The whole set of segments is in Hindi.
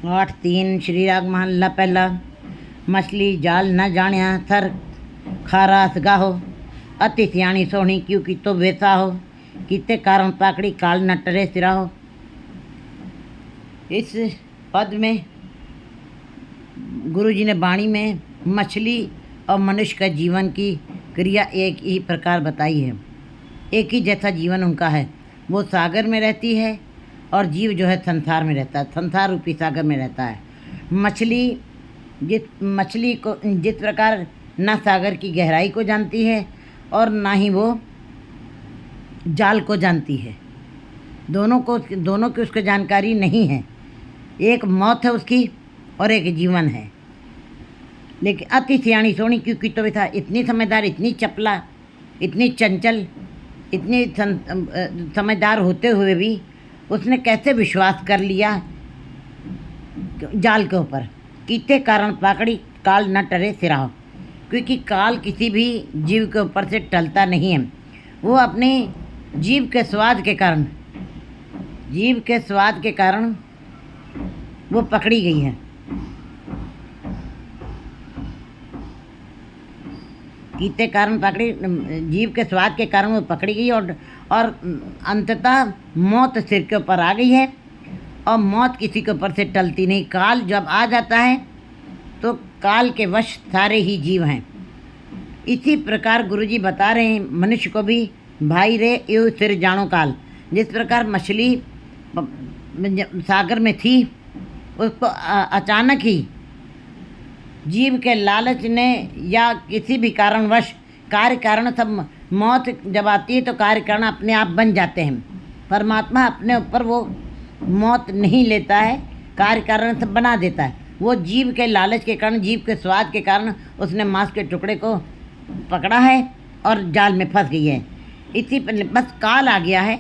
8:3 श्री राग महला पहला। मछली जाल न जानिया थर खारास गाहो, अति सियाणी सोहनी क्यों की तो वैसा हो, किते कारण पाकड़ी काल न टरे सिराहो। इस पद में गुरु जी ने वाणी में मछली और मनुष्य का जीवन की क्रिया एक ही प्रकार बताई है। एक ही जैसा जीवन उनका है। वो सागर में रहती है और जीव जो है संसार में रहता है, संसार रूपी सागर में रहता है। मछली को जिस प्रकार ना सागर की गहराई को जानती है और ना ही वो जाल को जानती है, दोनों की उसको जानकारी नहीं है। एक मौत है उसकी और एक जीवन है। लेकिन अति सियाणी सोहनी क्योंकि तो था, इतनी समझदार, इतनी चपला, इतनी चंचल, इतनी समझदार होते हुए भी उसने कैसे विश्वास कर लिया जाल के ऊपर। कीते कारण पाकड़ी काल न टरे सिराहो, क्योंकि काल किसी भी जीव के ऊपर से टलता नहीं है। वो अपने जीव के स्वाद के कारण वो पकड़ी गई है। कीते कारण पकड़ी, जीव के स्वाद के कारण वो पकड़ी गई और अंततः मौत सिर के ऊपर आ गई है। और मौत किसी के ऊपर से टलती नहीं। काल जब आ जाता है तो काल के वश सारे ही जीव हैं। इसी प्रकार गुरुजी बता रहे हैं मनुष्य को भी, भाई रे यो सिर जानो काल। जिस प्रकार मछली सागर में थी, उसको अचानक ही जीव के लालच ने या किसी भी कारणवश, कार्य कारण सब, मौत जब आती है तो कार्य कारण अपने आप बन जाते हैं। परमात्मा अपने ऊपर वो मौत नहीं लेता है, कार्य कारण सब बना देता है। वो जीव के लालच के कारण, जीव के स्वाद के कारण उसने मांस के टुकड़े को पकड़ा है और जाल में फंस गई है। इसी पर बस काल आ गया है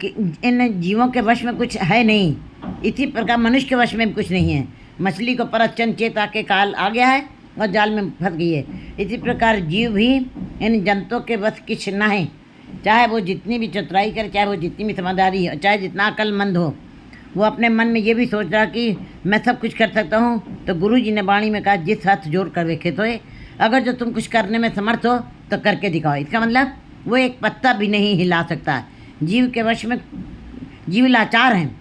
कि इन जीवों के वश में कुछ है नहीं। इसी प्रकार मनुष्य के वश में कुछ नहीं है। मछली को पर अचन चेता के काल आ गया है और जाल में फंस गई है। इसी प्रकार जीव भी इन जंतुओं के बस कुछ न है। चाहे वो जितनी भी चतुराई करे, चाहे वो जितनी भी समझदारी हो, चाहे जितना अक्लमंद हो, वो अपने मन में ये भी सोच रहा कि मैं सब कुछ कर सकता हूँ। तो गुरु जी ने वाणी में कहा, जिस हाथ जोड़ कर देखे तो अगर जो तुम कुछ करने में समर्थ हो तो करके दिखाओ। इसका मतलब वो एक पत्ता भी नहीं हिला सकता। जीव के वश में जीव लाचार हैं।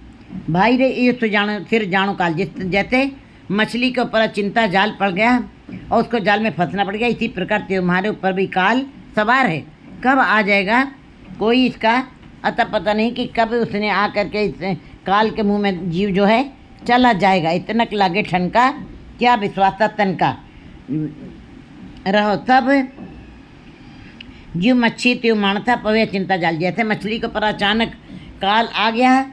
भाई रे ये तो जानो फिर जानो काल। जैसे मछली के ऊपर चिंता जाल पड़ गया और उसको जाल में फंसना पड़ गया, इसी प्रकार तुम्हारे ऊपर भी काल सवार है। कब आ जाएगा कोई इसका अता पता नहीं कि कब उसने आ करके इस काल के मुंह में जीव जो है चला जाएगा। इतनक लागे ठनका, क्या विश्वास तन का रहो। तब जीव मच्छी त्यों मानता पवे चिंता जाल। जैसे मछली के ऊपर अचानक काल आ गया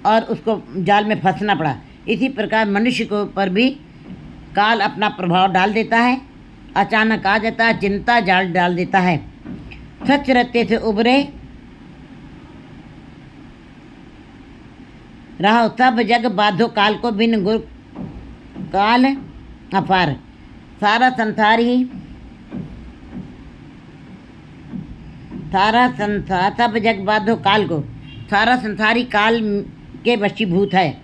और उसको जाल में फंसना पड़ा, इसी प्रकार मनुष्य के ऊपर भी काल अपना प्रभाव डाल देता है। अचानक आ जाता है, चिंता जाल डाल देता है। सच रहते से उभरे रहो, सब जग बाधो काल को, बिन गुरु काल अपार। सारा संसार सब जग बाधो काल को, सारा संसार ही काल के वशीभूत है।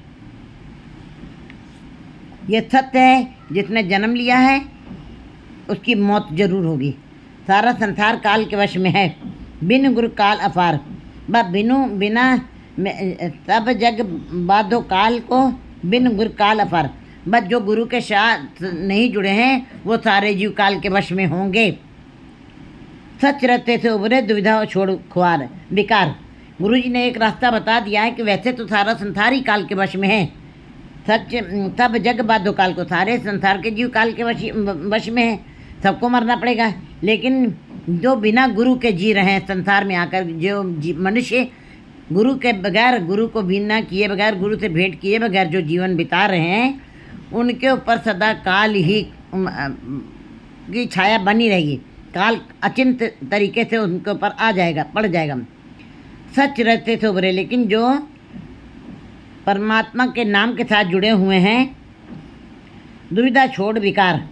ये सत्य है, जिसने जन्म लिया है उसकी मौत जरूर होगी। सारा संसार काल के वश में है। बिन गुरु काल अपार, बिना सब जग बाधो काल को, बिन गुरु काल अपार। बस जो गुरु के साथ नहीं जुड़े हैं वो सारे जीव काल के वश में होंगे। सच रहते से उभरे दुविधा छोड़ खुआर विकार। गुरु जी ने एक रास्ता बता दिया है कि वैसे तो सारा संसार ही काल के वश में है। सच तब जग बाधो काल को, सारे संसार के जीव काल के वश में है। सबको मरना पड़ेगा। लेकिन जो बिना गुरु के जी रहे हैं संसार में आकर, जो मनुष्य गुरु के बगैर, गुरु को बिना किए बगैर, गुरु से भेंट किए बगैर जो जीवन बिता रहे हैं, उनके ऊपर सदा काल ही की छाया बनी रहेगी। काल अचिंत तरीके से उनके ऊपर आ जाएगा, पड़ जाएगा। सच रहते से उभरे, लेकिन जो परमात्मा के नाम के साथ जुड़े हुए हैं, दुविधा छोड़ विकार,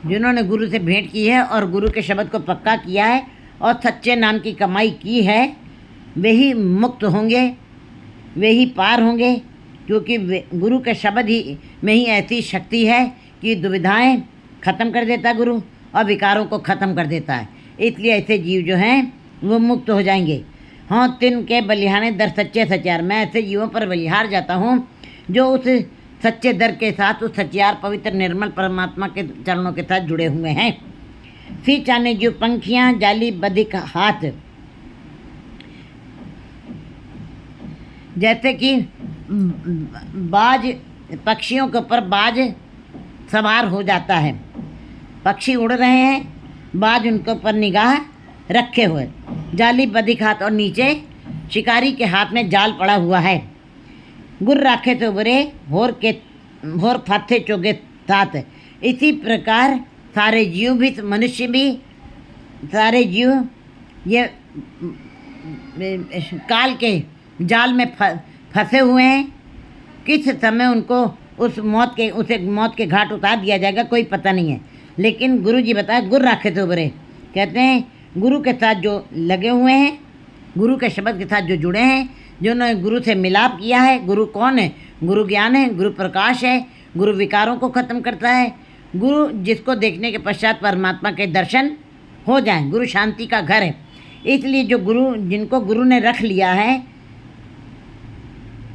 जिन्होंने गुरु से भेंट की है और गुरु के शब्द को पक्का किया है और सच्चे नाम की कमाई की है, वे ही मुक्त होंगे, वे ही पार होंगे। क्योंकि गुरु के शब्द ही में ही ऐसी शक्ति है कि दुविधाएं खत्म कर देता है गुरु, और विकारों को ख़त्म कर देता है। इसलिए ऐसे जीव जो हैं वो मुक्त हो जाएंगे। हाँ, तिन के बलिहाने दर सच्चे सचियार, मैं ऐसे जीवों पर बलिहार जाता हूँ जो उस सच्चे दर के साथ, उस सचियार पवित्र निर्मल परमात्मा के चरणों के साथ जुड़े हुए हैं। फिर चाने जो पंखियाँ जाली बधिक हाथ, जैसे कि बाज, पक्षियों के ऊपर बाज सवार हो जाता है, पक्षी उड़ रहे हैं, बाज उनके ऊपर निगाह रखे हुए, जाली बधिक हाथ, और नीचे शिकारी के हाथ में जाल पड़ा हुआ है। गुर राखे तो बुरे होर फाथे चोगे तात। इसी प्रकार सारे जीव भी, मनुष्य भी, सारे जीव ये काल के जाल में फंसे हुए हैं। किस समय उनको उसे मौत के घाट उतार दिया जाएगा कोई पता नहीं है। लेकिन गुरु जी बताए गुर राखे तो बुरे, कहते हैं गुरु के साथ जो लगे हुए हैं, गुरु के शब्द के साथ जो जुड़े हैं, जिन्होंने गुरु से मिलाप किया है। गुरु कौन है? गुरु ज्ञान है, गुरु प्रकाश है, गुरु विकारों को ख़त्म करता है। गुरु जिसको देखने के पश्चात परमात्मा के दर्शन हो जाएं, गुरु शांति का घर है। इसलिए जो गुरु, जिनको गुरु ने रख लिया है,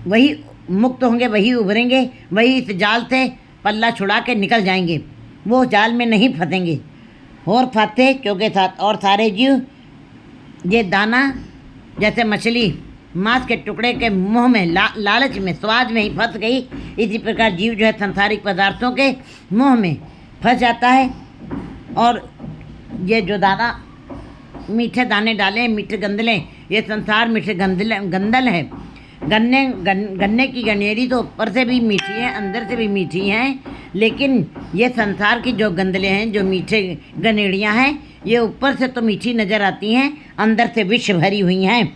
वही मुक्त होंगे, वही उभरेंगे, वही इस जाल से पल्ला छुड़ा के निकल जाएंगे, वो जाल में नहीं फंसेंगे। और फाते क्योंकि साथ, और सारे जीव ये दाना जैसे मछली मांस के टुकड़े के मुंह में लालच में, स्वाद में ही फंस गई, इसी प्रकार जीव जो है संसारिक पदार्थों के मुंह में फंस जाता है। और ये जो दाना, मीठे दाने डाले, मीठे गंदले, ये संसार मीठे गंदल है। गन्ने की गनेरी तो ऊपर से भी मीठी है, अंदर से भी मीठी है, लेकिन ये संसार की जो गंदले हैं, जो मीठे गनेड़ियाँ हैं, ये ऊपर से तो मीठी नज़र आती हैं, अंदर से विष भरी हुई हैं।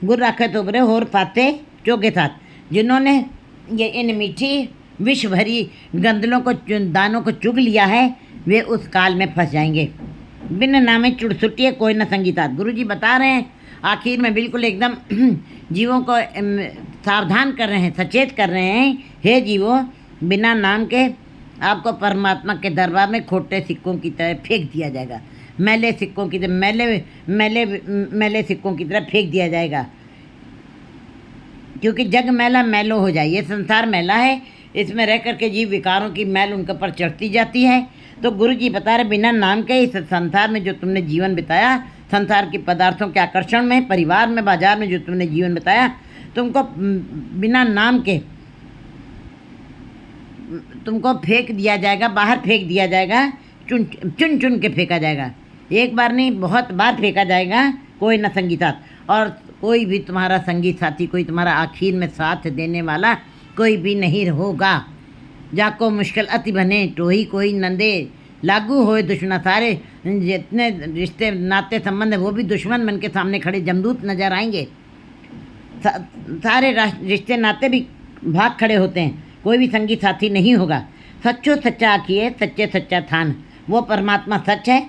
गुर राखे तो बुरे होर फाते चोगे साथ, जिन्होंने ये इन मीठी विष भरी गंदलों को, दानों को चुग लिया है, वे उस काल में फंस जाएंगे। बिन नामे चुड़सुटिए कोई न संगीतात। गुरु जी बता रहे हैं आखिर में बिल्कुल एकदम जीवों को सावधान कर रहे हैं, सचेत कर रहे हैं। हे जीवों, बिना नाम के आपको परमात्मा के दरबार में खोटे सिक्कों की तरह फेंक दिया जाएगा, मैले सिक्कों की तरह, मैले सिक्कों की तरह फेंक दिया जाएगा। क्योंकि जग मैला मैलो हो जाए, ये संसार मैला है, इसमें रह कर के जीव विकारों की मैल उनके ऊपर चढ़ती जाती है। तो गुरु जी बता रहे बिना नाम के इस संसार में जो तुमने जीवन बिताया, संसार के पदार्थों के आकर्षण में, परिवार में, बाजार में जो तुमने जीवन बिताया, तुमको बिना नाम के तुमको फेंक दिया जाएगा, बाहर फेंक दिया जाएगा, चुन चुन के फेंका जाएगा। एक बार नहीं, बहुत बार फेंका जाएगा। कोई न संगी साथ, और कोई भी तुम्हारा संगी साथी, कोई तुम्हारा आखिर में साथ देने वाला कोई भी नहीं होगा। जाको मुश्किल अति बने टोही कोई नंदे, लागू होए दुश्मन। सारे जितने रिश्ते नाते संबंध है वो भी दुश्मन बन के सामने खड़े जमदूत नजर आएंगे। सारे रिश्ते नाते भी भाग खड़े होते हैं, कोई भी संगी साथी नहीं होगा। सच्चो सच्चा आखिए सच्चे सच्चा थान, वो परमात्मा सच है,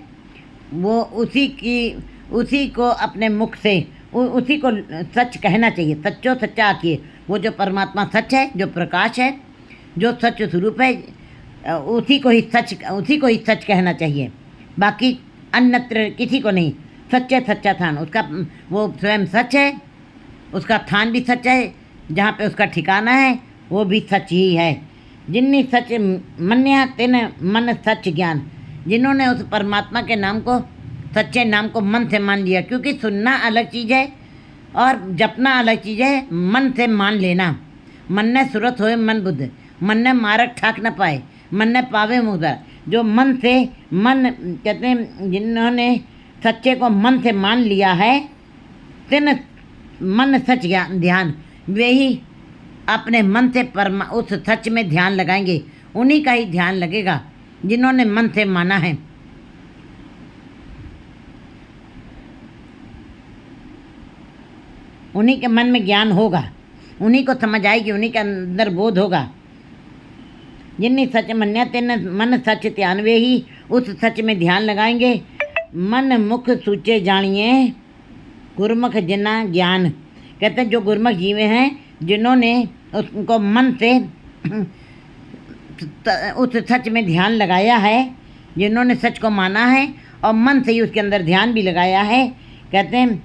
वो उसी को अपने मुख से उसी को सच कहना चाहिए। सच्चो सच्चा आखिए, वो जो परमात्मा सच है, जो प्रकाश है, जो सच स्वरूप है, उसी को ही सच कहना चाहिए, बाकी अन्यत्र किसी को नहीं। सच्चे सच्चा थान, उसका वो स्वयं सच है, उसका थान भी सच है, जहाँ पे उसका ठिकाना है वो भी सच ही है। जिन्नी सच मन्या तेन मन सच ज्ञान, जिन्होंने उस परमात्मा के नाम को, सच्चे नाम को मन से मान लिया। क्योंकि सुनना अलग चीज़ है और जपना अलग चीज़ है, मन से मान लेना। मन ने सुरत होए मन बुद्ध, मन ने मारक ठाक न पाए, मन ने पावे मुदर। जो मन से, मन कहते हैं जिन्होंने सच्चे को मन से मान लिया है, तेन मन सच ध्यान, वे ही अपने मन से उस सच में ध्यान लगाएंगे। उन्हीं का ही ध्यान लगेगा जिन्होंने मन से माना है। उन्हीं के मन में ज्ञान होगा, उन्हीं को समझ आएगी, उन्हीं के अंदर बोध होगा। जिन्नी सच मन्या तिन मन सच ध्यान वे ही उस सच में ध्यान लगाएंगे। मन मुख सूचे जानिए गुरमुख जिन्ना ज्ञान। कहते हैं जो गुरमुख जीवे हैं जिन्होंने उसको मन से उस सच में ध्यान लगाया है, जिन्होंने सच को माना है और मन से ही उसके अंदर ध्यान भी लगाया है। कहते हैं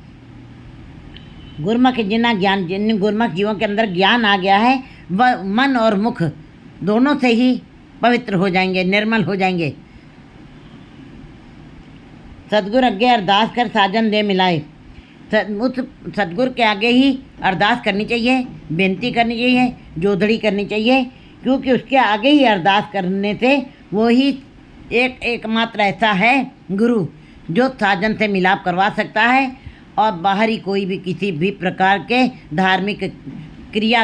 गुरमुख जिन्ना ज्ञान, जिन गुरमुख जीवों के अंदर ज्ञान आ गया है वह मन और मुख दोनों से ही पवित्र हो जाएंगे, निर्मल हो जाएंगे। सतगुरु अग्गे अरदास कर साजन दे मिलाए। उस सतगुरु के आगे ही अरदास करनी चाहिए, बेनती करनी चाहिए, जोदड़ी करनी चाहिए, क्योंकि उसके आगे ही अरदास करने से वो ही एकमात्र ऐसा है गुरु जो साजन से मिलाप करवा सकता है। और बाहरी कोई भी किसी भी प्रकार के धार्मिक क्रिया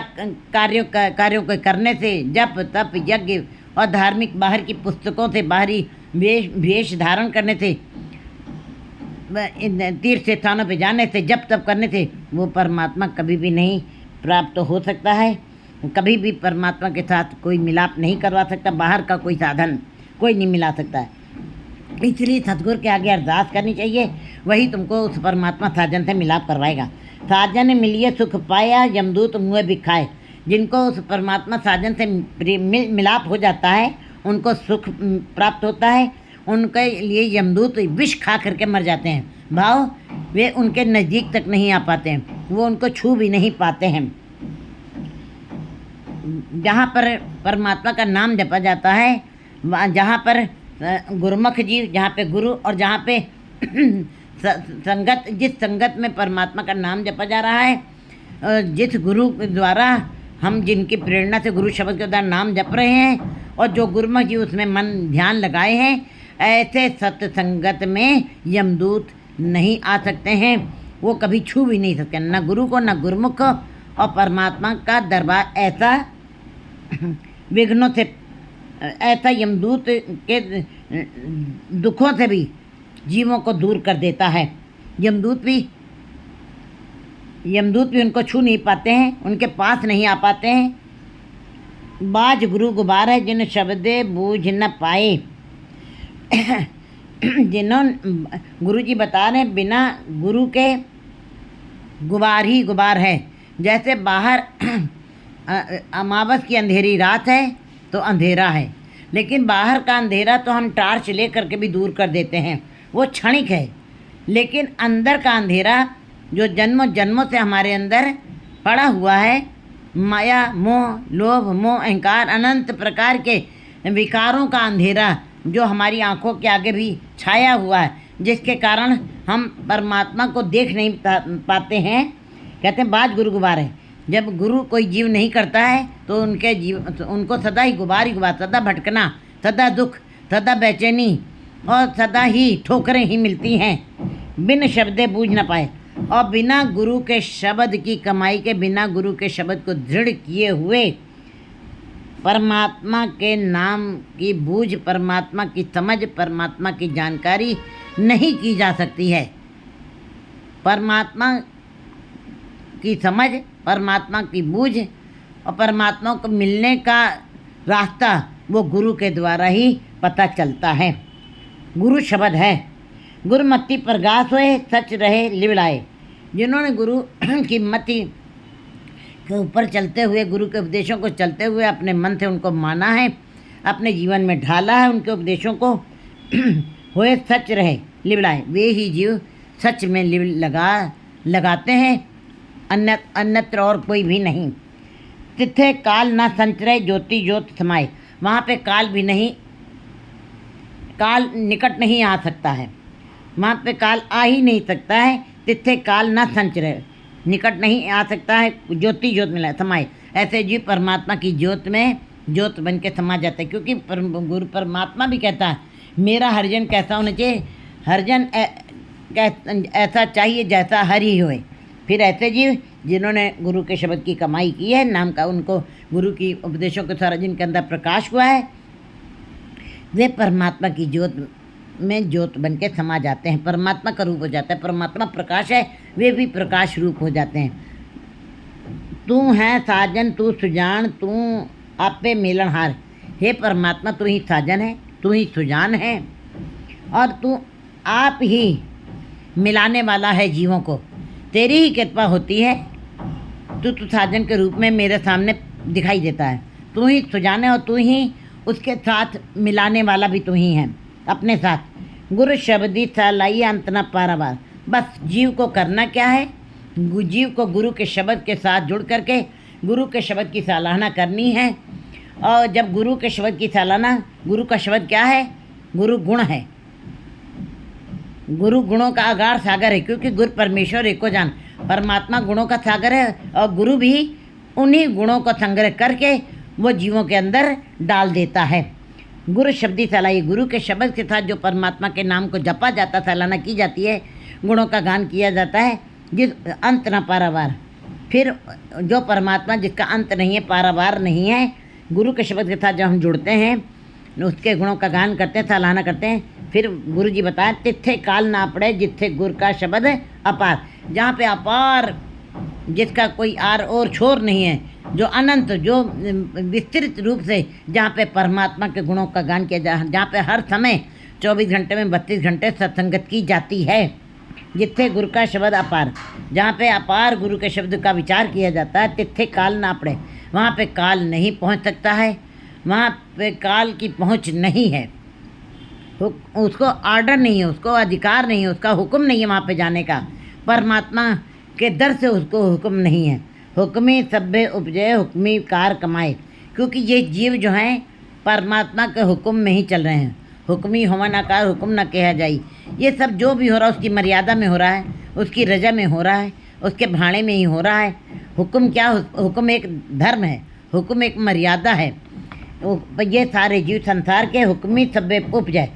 कार्यों को करने से, जप तप यज्ञ और धार्मिक बाहर की पुस्तकों से, बाहरी वेश धारण करने से, तीर्थ स्थानों पे जाने से, जप तप करने से वो परमात्मा कभी भी नहीं प्राप्त हो सकता है। कभी भी परमात्मा के साथ कोई मिलाप नहीं करवा सकता, बाहर का कोई साधन कोई नहीं मिला सकता है। इसलिए सतगुरु के आगे अरदास करनी चाहिए, वही तुमको उस परमात्मा साजन से मिलाप करवाएगा। साजन मिलिए सुख पाया यमदूत मुँह बिखाए। जिनको उस परमात्मा साजन से मिलाप हो जाता है उनको सुख प्राप्त होता है, उनके लिए यमदूत विष खा करके मर जाते हैं। भाव वे उनके नज़दीक तक नहीं आ पाते हैं, वो उनको छू भी नहीं पाते हैं। जहाँ पर परमात्मा का नाम जपा जाता है, जहाँ पर गुरुमुख जी, जहाँ पे गुरु और जहाँ पे संगत, जिस संगत में परमात्मा का नाम जपा जा रहा है, जिस गुरु द्वारा हम जिनकी प्रेरणा से गुरु शब्द के द्वारा नाम जप रहे हैं और जो गुरुमुख जी उसमें मन ध्यान लगाए हैं, ऐसे सत्संगत में यमदूत नहीं आ सकते हैं। वो कभी छू भी नहीं सकते, न गुरु को न गुरुमुख को। और परमात्मा का दरबार ऐसा विघ्नों से, ऐसा यमदूत के दुखों से भी जीवों को दूर कर देता है। यमदूत भी उनको छू नहीं पाते हैं, उनके पास नहीं आ पाते हैं। बाज गुरु गुबार है जिन शब्दे बूझ न पाए। गुरु जी बता रहे हैं बिना गुरु के गुबार ही गुबार है। जैसे बाहर अमावस की अंधेरी रात है तो अंधेरा है, लेकिन बाहर का अंधेरा तो हम टार्च ले करके भी दूर कर देते हैं, वो क्षणिक है। लेकिन अंदर का अंधेरा जो जन्मों जन्मों से हमारे अंदर पड़ा हुआ है, माया मोह लोभ मोह अहंकार अनंत प्रकार के विकारों का अंधेरा जो हमारी आंखों के आगे भी छाया हुआ है, जिसके कारण हम परमात्मा को देख नहीं पाते हैं। कहते हैं बाज गुरु गुबार है। जब गुरु कोई जीव नहीं करता है तो उनको सदा ही गुबार, सदा भटकना, सदा दुख, सदा बेचैनी और सदा ही ठोकरें ही मिलती हैं। बिन शब्दे बूझ न पाए। और बिना गुरु के शब्द की कमाई के, बिना गुरु के शब्द को दृढ़ किए हुए परमात्मा के नाम की बूझ, परमात्मा की समझ, परमात्मा की जानकारी नहीं की जा सकती है। परमात्मा की समझ, परमात्मा की बूझ और परमात्मा को मिलने का रास्ता वो गुरु के द्वारा ही पता चलता है। गुरु शब्द है। गुरुमति प्रगास होए सच रहे लिवलाए। जिन्होंने गुरु की मति के ऊपर चलते हुए, गुरु के उपदेशों को चलते हुए अपने मन से उनको माना है, अपने जीवन में ढाला है उनके उपदेशों को, होए सच रहे लिवलाए, वे ही जीव सच में लगाते हैं, अन्यत्र और कोई भी नहीं। तिथे काल ना संचरे ज्योति ज्योत समाए। वहाँ पे काल भी नहीं, काल निकट नहीं आ सकता है, वहाँ पे काल आ ही नहीं सकता है। तिथे काल ना संचरे, निकट नहीं आ सकता है, ज्योति ज्योत मिला समाए। ऐसे जीव परमात्मा की ज्योत में ज्योत बन के समा जाता है। क्योंकि गुरु परमात्मा भी कहता है मेरा हरिजन कैसा होना चाहिए, हरिजन ऐसा चाहिए जैसा हरि होए। फिर ऐसे जीव जिन्होंने गुरु के शब्द की कमाई की है, नाम का, उनको गुरु की उपदेशों के द्वारा जिनके अंदर प्रकाश हुआ है, वे परमात्मा की ज्योत में ज्योत बन के समा जाते हैं, परमात्मा का रूप हो जाता है। परमात्मा प्रकाश है, वे भी प्रकाश रूप हो जाते हैं। तू है साजन तू सुजान तू आपे मिलनहार। हे परमात्मा, तू ही साजन है, तू ही सुजान है और तू आप ही मिलाने वाला है जीवों को। तेरी ही कृपा होती है। तू साजन के रूप में मेरे सामने दिखाई देता है। तू ही सुजान है और तू ही उसके साथ मिलाने वाला भी तू ही है अपने साथ। गुरु शब्दी सलाई अंत न पारावार। बस जीव को करना क्या है, जीव को गुरु के शब्द के साथ जुड़ करके गुरु के शब्द की सराहना करनी है। और जब गुरु के शब्द की सराहना, गुरु का शब्द क्या है? गुरु गुण है। गुरु गुणों का अगार सागर है, क्योंकि गुरु परमेश्वर एको जान। परमात्मा गुणों का सागर है और गुरु भी उन्हीं गुणों को संग्रह करके वो जीवों के अंदर डाल देता है। गुरु शब्दी सलाई, गुरु के शब्द के साथ जो परमात्मा के नाम को जपा जाता, सराहना की जाती है, गुणों का गान किया जाता है, जिस अंत न पारावार। फिर जो परमात्मा जिसका अंत नहीं है, पारावार नहीं है, गुरु के शब्द के साथ जब हम जुड़ते हैं, उसके गुणों का गान करते हैं, सराहना करते हैं, फिर गुरु जी बताएं तिथे काल ना पड़े जिथे गुरु का शब्द अपार। जहाँ पे अपार, जिसका कोई आर और छोर नहीं है, जो अनंत, जो विस्तृत रूप से जहाँ पे परमात्मा के गुणों का गान किया जहाँ पे हर समय 24 घंटे में 32 घंटे सत्संगत की जाती है। जिथे गुरु का शब्द अपार, जहाँ पे अपार गुरु के शब्द का विचार किया जाता है, तिथे काल ना पड़े, वहाँ पे काल नहीं पहुँच सकता है, वहाँ पे काल की पहुँच नहीं है, उसको आर्डर नहीं है, उसको अधिकार नहीं है, उसका हुक्म नहीं है वहाँ पे जाने का। परमात्मा के दर से उसको हुक्म नहीं है। हुक्मी सभ्य उपजय हुक्मी कार कमाए, क्योंकि ये जीव जो हैं परमात्मा के हुक्म में ही चल रहे हैं। हुक्मी होवन आकार हुक्म न कहा जाई। ये सब जो भी हो रहा है उसकी मर्यादा में हो रहा है, उसकी रजा में हो रहा है, उसके भाड़े में ही हो रहा है। हुक्म क्या? हुक्म एक धर्म है, हुक्म एक मर्यादा है। ये सारे जीव संसार के हुक्मी सभ्य उपजय,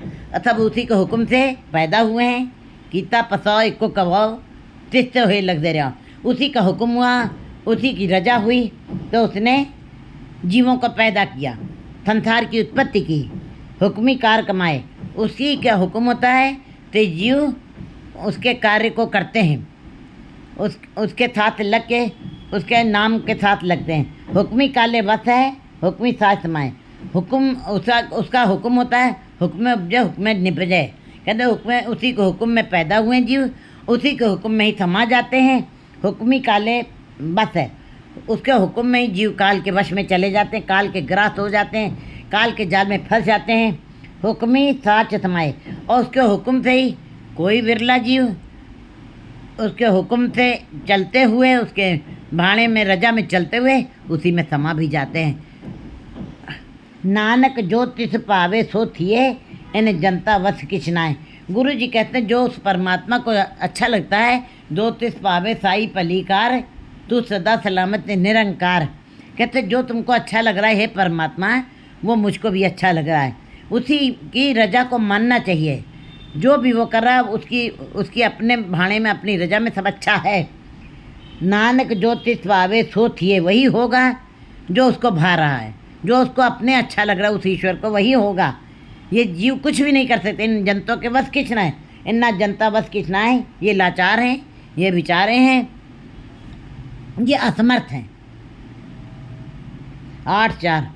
सब उसी के हुक्म से पैदा हुए हैं। कीता पसाओ इको कवाओ तिस्ते हुए लग दे रहा, उसी का हुक्म हुआ, उसी की रजा हुई, तो उसने जीवों को पैदा किया, संसार की उत्पत्ति की, हुक्मी कार कमाए। उसी का हुक्म होता है तो जीव उसके कार्य को करते हैं, उसके साथ लग के, उसके नाम के साथ लगते हैं। हुक्मी काले वस है हुक्मी साथ समाए। हुक्म उसका हुक्म होता है, हुक्म उपजय हुक्म निपजय। कहते हुक्म, उसी के हुक्म में पैदा हुए जीव, उसी के हुक्म में ही समा जाते हैं। हुक्मी काले बस है, उसके हुक्म में ही जीव काल के वश में चले जाते हैं, काल के ग्रास हो जाते हैं, काल के जाल में फंस जाते हैं। हुक्मी साच समाए, और उसके हुक्म से ही कोई विरला जीव उसके हुक्म से चलते हुए, उसके भाड़े में रजा में चलते हुए उसी में समा भी जाते हैं। नानक जो तिस पावे सो थिए इन जनता वश किचनाए। गुरु जी कहते हैं जो उस परमात्मा को अच्छा लगता है, जो तिस पावे साई पलीकार तू सदा सलामत निरंकार। कहते जो तुमको अच्छा लग रहा है हे परमात्मा, वो मुझको भी अच्छा लग रहा है। उसी की रजा को मानना चाहिए, जो भी वो कर रहा है उसकी अपने भाड़े में, अपनी रजा में सब अच्छा है। नानक जो तिस पावे सो थिए, वही होगा जो उसको भा रहा है, जो उसको अपने अच्छा लग रहा है उस ईश्वर को, वही होगा। ये जीव कुछ भी नहीं कर सकते, इन जनता के बस किचना है, इन्ना जनता बस किचना है। ये लाचार हैं, ये बेचारे हैं, ये असमर्थ हैं। 8-4